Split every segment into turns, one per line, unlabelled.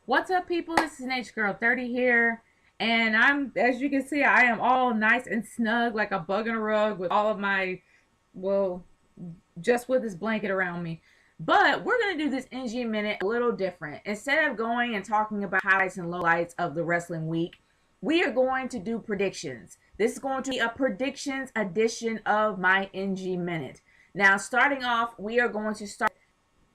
What's up, people? This is Nature Girl 30 here, and as you can see, I am all nice and snug like a bug in a rug with all of my, well, just with this blanket around me. But we're going to do this NG Minute a little different. Instead of going and talking about highlights and lowlights of the wrestling week, we are going to do predictions. This is going to be a predictions edition of my NG Minute. Now, starting off, we are going to start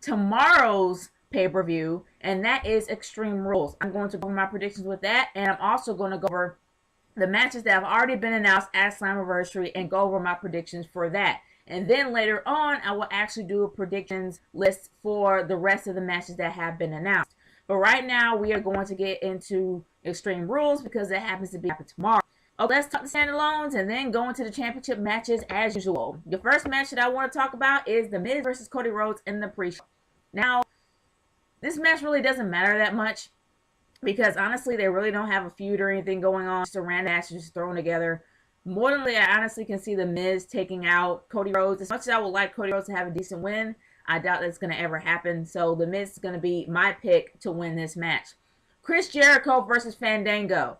tomorrow's pay-per-view, and that is Extreme Rules. I'm going to go over my predictions with that, and I'm also going to go over the matches that have already been announced at Slammaversary and go over my predictions for that. And then later on, I will actually do a predictions list for the rest of the matches that have been announced. But right now, we are going to get into Extreme Rules because it happens to be happening tomorrow. Oh, let's talk the standalones and then go into the championship matches as usual. The first match that I want to talk about is The Miz versus Cody Rhodes in the pre-show. Now, this match really doesn't matter that much because honestly, they really don't have a feud or anything going on. Just a random match just thrown together. More than likely, I honestly can see The Miz taking out Cody Rhodes. As much as I would like Cody Rhodes to have a decent win, I doubt that's going to ever happen. So The Miz is going to be my pick to win this match. Chris Jericho versus Fandango.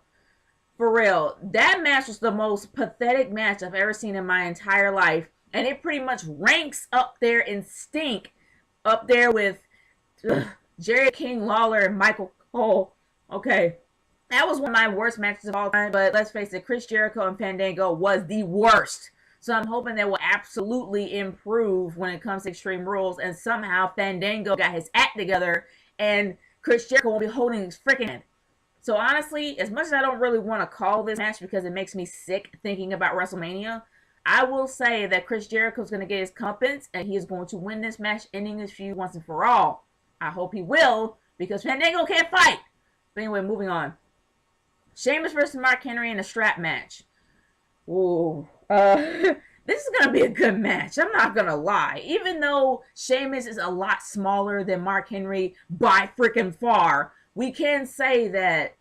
For real, that match was the most pathetic match I've ever seen in my entire life. And it pretty much ranks up there in stink. Up there with Jerry King Lawler and Michael Cole. Okay, that was one of my worst matches of all time. But let's face it, Chris Jericho and Fandango was the worst. So I'm hoping they will absolutely improve when it comes to Extreme Rules. And somehow Fandango got his act together and Chris Jericho will be holding his freaking hand. So honestly, as much as I don't really want to call this match because it makes me sick thinking about WrestleMania, I will say that Chris Jericho is going to get his comeuppance and he is going to win this match, ending this feud once and for all. I hope he will because Fandango can't fight. But anyway, moving on. Sheamus versus Mark Henry in a strap match. Ooh. This is going to be a good match. I'm not going to lie. Even though Sheamus is a lot smaller than Mark Henry by freaking far, we can say that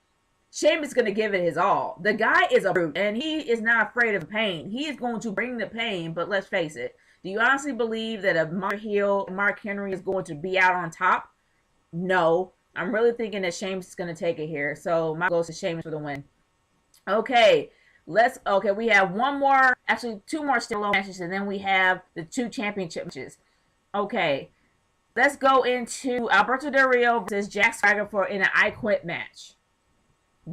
Sheamus is going to give it his all. The guy is a brute, and he is not afraid of pain. He is going to bring the pain, but let's face it. Do you honestly believe that a Mark heel Mark Henry is going to be out on top? No. I'm really thinking that Sheamus is going to take it here. So my goes to Sheamus for the win. Okay. We have one more, actually two more standalone matches, and then we have the two championship matches. Okay. Let's go into Alberto Del Rio versus Jack Swagger in an I Quit match.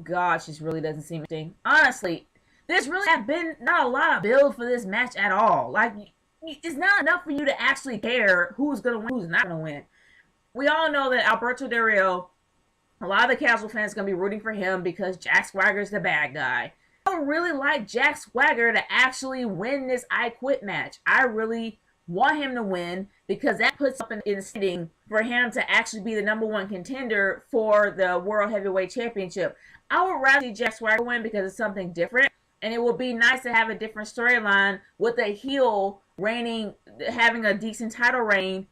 Gosh, this really doesn't seem interesting. Honestly, there's really have been not a lot of build for this match at all. Like, it's not enough for you to actually care who's going to win, who's not going to win. We all know that Alberto Del Rio, a lot of the casual fans are going to be rooting for him because Jack Swagger's the bad guy. I would really like Jack Swagger to actually win this I Quit match. I really want him to win because that puts up in standing for him to actually be the #1 contender for the World Heavyweight Championship. I would rather see Jack Swagger win because it's something different, and it would be nice to have a different storyline with a heel having a decent title reign,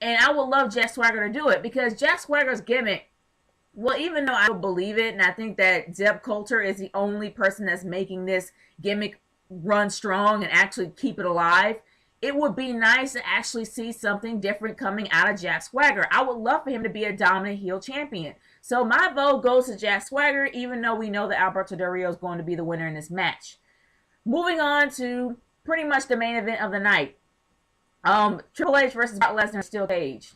and I would love Jack Swagger to do it because Jack Swagger's gimmick, well, even though I don't believe it, and I think that Zeb Coulter is the only person that's making this gimmick run strong and actually keep it alive, it would be nice to actually see something different coming out of Jack Swagger. I would love for him to be a dominant heel champion. So my vote goes to Jack Swagger, even though we know that Alberto Del Rio is going to be the winner in this match. Moving on to pretty much the main event of the night. Triple H versus Brock Lesnar in a steel cage.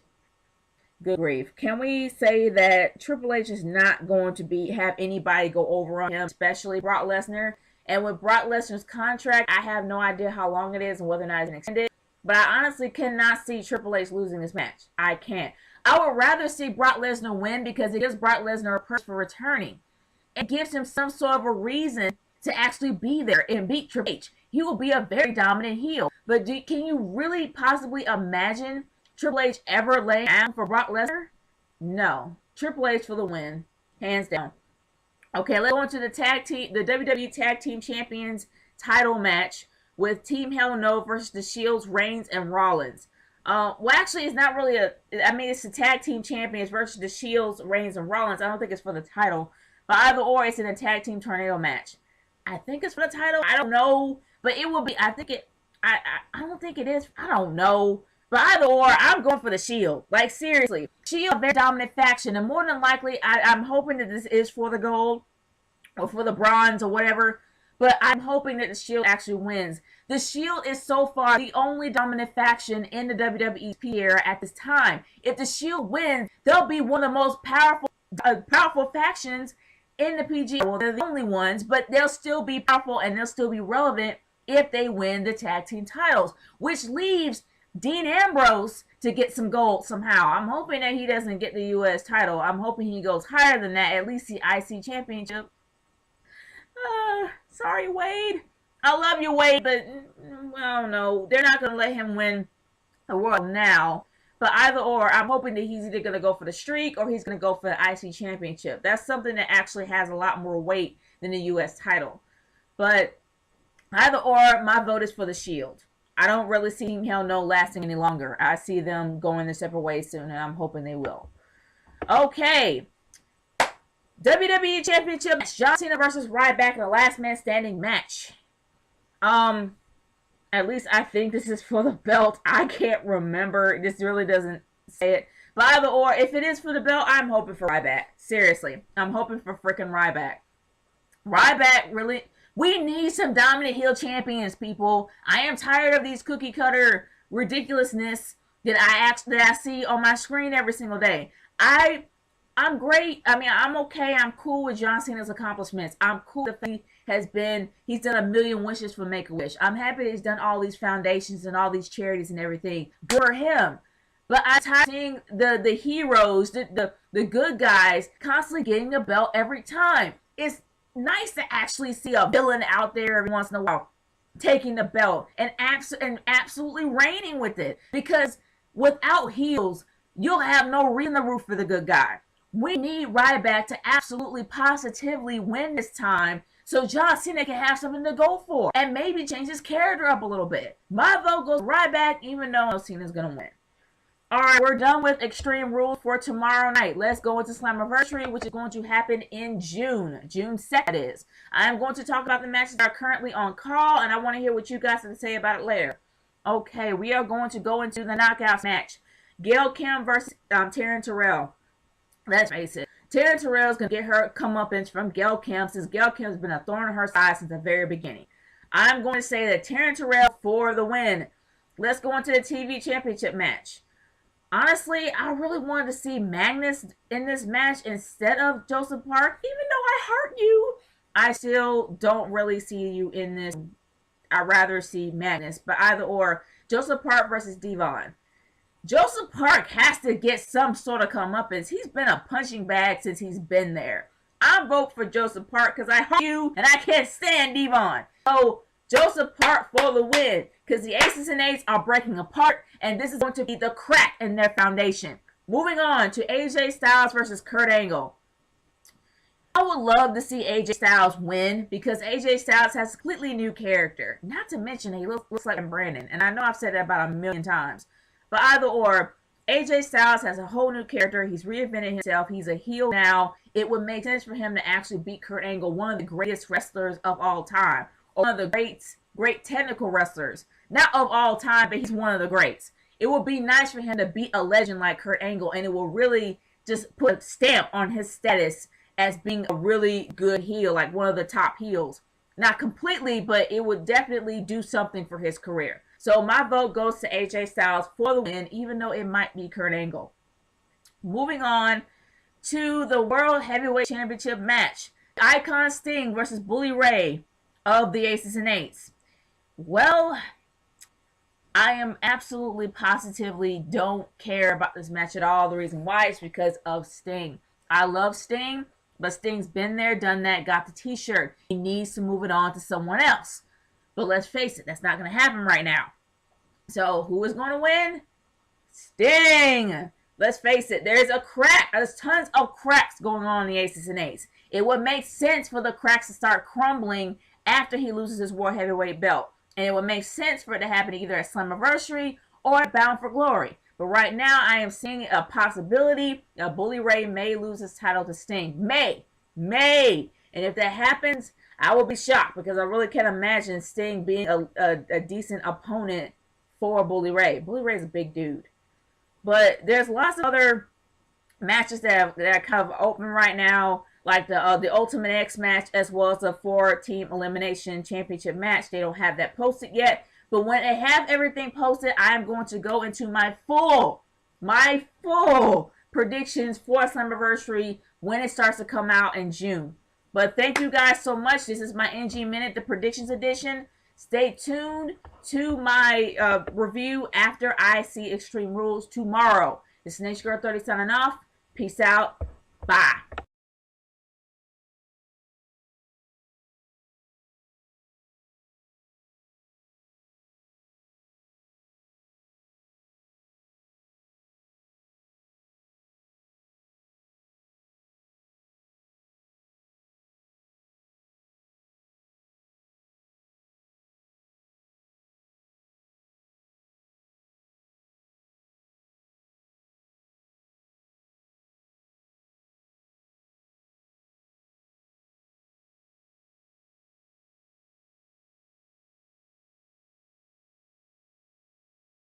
Good grief. Can we say that Triple H is not going to have anybody go over on him, especially Brock Lesnar? And with Brock Lesnar's contract, I have no idea how long it is and whether or not it's extended. But I honestly cannot see Triple H losing this match. I can't. I would rather see Brock Lesnar win because it gives Brock Lesnar a purpose for returning. It gives him some sort of a reason to actually be there and beat Triple H. He will be a very dominant heel. But can you really possibly imagine Triple H ever laying down for Brock Lesnar? No. Triple H for the win. Hands down. Okay, let's go into the WWE Tag Team Champions title match with Team Hell No versus the Shields, Reigns, and Rollins. Well, actually, it's not really it's the Tag Team Champions versus the Shields, Reigns, and Rollins. I don't think it's for the title. But either or, it's in a Tag Team Tornado match. I think it's for the title. I don't know. But it will be, I don't think it is. I don't know.
But either or, I'm going for the Shield. Like, seriously. Shield, a very dominant faction. And more than likely, I'm hoping that this is for the gold or for the bronze or whatever. But I'm hoping that the Shield actually wins. The Shield is so far the only dominant faction in the WWE era at this time. If the Shield wins, they'll be one of the most powerful factions in the PG. Well, they're the only ones, but they'll still be powerful and they'll still be relevant if they win the tag team titles, which leaves Dean Ambrose to get some gold somehow. I'm hoping that he doesn't get the U.S. title. I'm hoping he goes higher than that, at least the IC championship. Sorry, Wade. I love you, Wade, but I don't know. They're not going to let him win the world now. But either or, I'm hoping that he's either going to go for the streak or he's going to go for the IC championship. That's something that actually has a lot more weight than the U.S. title. But either or, my vote is for the Shield. I don't really see him lasting any longer. I see them going their separate ways soon, and I'm hoping they will. Okay. WWE Championship, John Cena versus Ryback in a last man standing match. At least I think this is for the belt. I can't remember. This really doesn't say it. But either or, if it is for the belt, I'm hoping for Ryback. Seriously. I'm hoping for freaking Ryback. Ryback, really... We need some dominant heel champions, people. I am tired of these cookie cutter ridiculousness that I see on my screen every single day. I'm great. I mean, I'm okay. I'm cool with John Cena's accomplishments. I'm cool that he's done a million wishes for Make-A-Wish. I'm happy that he's done all these foundations and all these charities and everything. Good for him. But I'm tired of seeing the heroes, the good guys, constantly getting the belt every time. It's nice to actually see a villain out there every once in a while taking the belt and absolutely reigning with it. Because without heels, you'll have no reason to root for the good guy. We need Ryback to absolutely positively win this time so John Cena can have something to go for and maybe change his character up a little bit. My vote goes Ryback, even though Cena's going to win. Alright, we're done with Extreme Rules for tomorrow night. Let's go into Slammaversary, which is going to happen in June. June 2nd is. I'm going to talk about the matches that are currently on call, and I want to hear what you guys have to say about it later. Okay, we are going to go into the Knockouts match. Gail Kim versus Taryn Terrell. Let's face it. Taryn Terrell is going to get her comeuppance from Gail Kim, since Gail Kim has been a thorn in her side since the very beginning. I'm going to say that Taryn Terrell for the win. Let's go into the TV Championship match. Honestly, I really wanted to see Magnus in this match instead of Joseph Park. Even though I hurt you, I still don't really see you in this. I'd rather see Magnus. But either or, Joseph Park versus Devon. Joseph Park has to get some sort of comeuppance. He's been a punching bag since he's been there. I vote for Joseph Park because I hurt you and I can't stand Devon. So, Joseph Park for the win, because the Aces and Eights are breaking apart, and this is going to be the crack in their foundation. Moving on to AJ Styles versus Kurt Angle. I would love to see AJ Styles win, because AJ Styles has a completely new character. Not to mention, he looks like Brandon, and I know I've said that about a million times. But either or, AJ Styles has a whole new character. He's reinvented himself. He's a heel now. It would make sense for him to actually beat Kurt Angle, one of the greatest wrestlers of all time. Or one of the great technical wrestlers. Not of all time, but he's one of the greats. It would be nice for him to beat a legend like Kurt Angle, and it will really just put a stamp on his status as being a really good heel, like one of the top heels. Not completely, but it would definitely do something for his career. So my vote goes to AJ Styles for the win, even though it might be Kurt Angle. Moving on to the World Heavyweight Championship match. Icon Sting versus Bully Ray of the Aces and Eights. Well, I am absolutely positively don't care about this match at all. The reason why is because of Sting. I love Sting, but Sting's been there, done that, got the t-shirt. He needs to move it on to someone else. But let's face it, that's not going to happen right now. So who is going to win? Sting. Let's face it, there's tons of cracks going on in the Aces and Eights. It would make sense for the cracks to start crumbling after he loses his World Heavyweight belt. And it would make sense for it to happen either at Slammaversary or at Bound for Glory. But right now, I am seeing a possibility that Bully Ray may lose his title to Sting. May. And if that happens, I will be shocked, because I really can't imagine Sting being a decent opponent for Bully Ray. Bully Ray's a big dude. But there's lots of other matches that are kind of open right now, like the Ultimate X match, as well as the 4-team elimination championship match. They don't have that posted yet, but when they have everything posted, I am going to go into my full predictions for Slammaversary when it starts to come out in June. But thank you guys so much. This is my NG Minute, the predictions edition. Stay tuned to my review after I see Extreme Rules tomorrow. This is Nature Girl 30 signing off. Peace out. Bye.